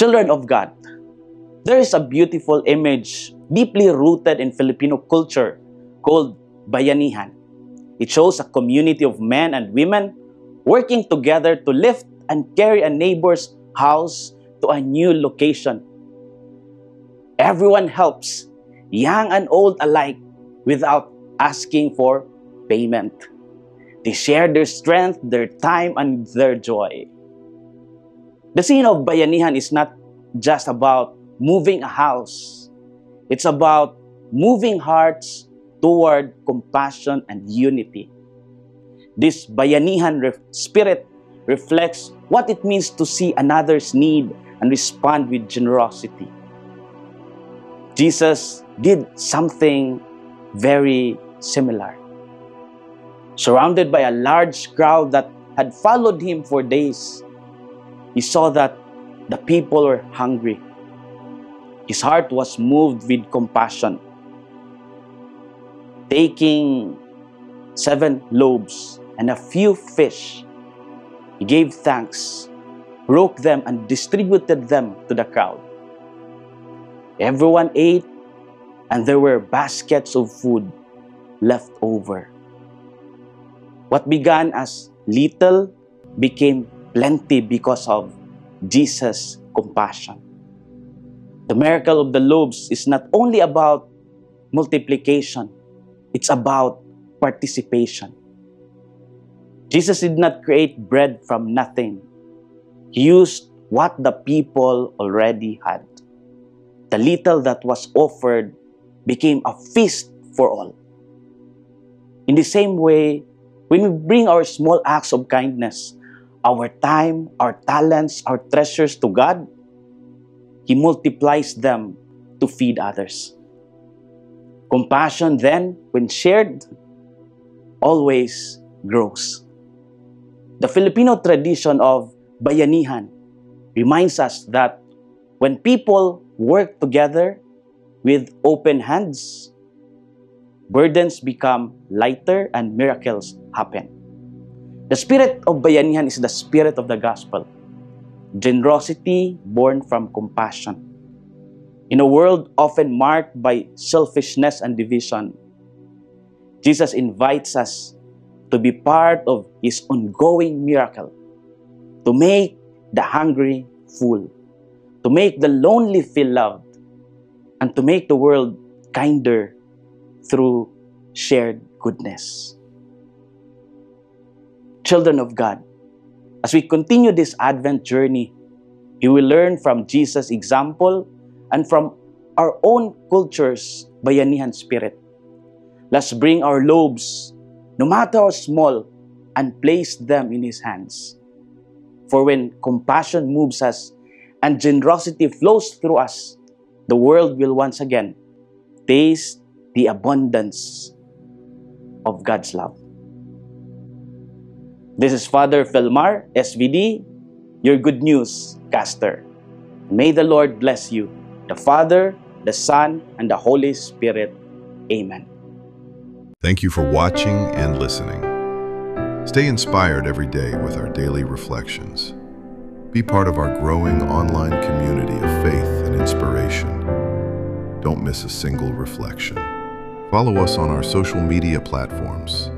Children of God, there is a beautiful image deeply rooted in Filipino culture called bayanihan. It shows a community of men and women working together to lift and carry a neighbor's house to a new location. Everyone helps, young and old alike, without asking for payment. They share their strength, their time, and their joy. The scene of bayanihan is not just about moving a house. It's about moving hearts toward compassion and unity. This bayanihan spirit reflects what it means to see another's need and respond with generosity. Jesus did something very similar. Surrounded by a large crowd that had followed him for days, he saw that the people were hungry. His heart was moved with compassion. Taking 7 loaves and a few fish, he gave thanks, broke them, and distributed them to the crowd. Everyone ate, and there were baskets of food left over. What began as little became plenty because of Jesus' compassion. The miracle of the loaves is not only about multiplication, it's about participation. Jesus did not create bread from nothing. He used what the people already had. The little that was offered became a feast for all. In the same way, when we bring our small acts of kindness, our time, our talents, our treasures to God, He multiplies them to feed others. Compassion then, when shared, always grows. The Filipino tradition of bayanihan reminds us that when people work together with open hands, burdens become lighter and miracles happen. The spirit of bayanihan is the spirit of the gospel. Generosity born from compassion. In a world often marked by selfishness and division, Jesus invites us to be part of His ongoing miracle, to make the hungry full, to make the lonely feel loved, and to make the world kinder through shared goodness. Children of God, as we continue this Advent journey, you will learn from Jesus' example and from our own culture's bayanihan spirit. Let's bring our loaves, no matter how small, and place them in His hands. For when compassion moves us and generosity flows through us, the world will once again taste the abundance of God's love. This is Father Felmar, SVD, your Good News caster. May the Lord bless you, the Father, the Son, and the Holy Spirit. Amen. Thank you for watching and listening. Stay inspired every day with our daily reflections. Be part of our growing online community of faith and inspiration. Don't miss a single reflection. Follow us on our social media platforms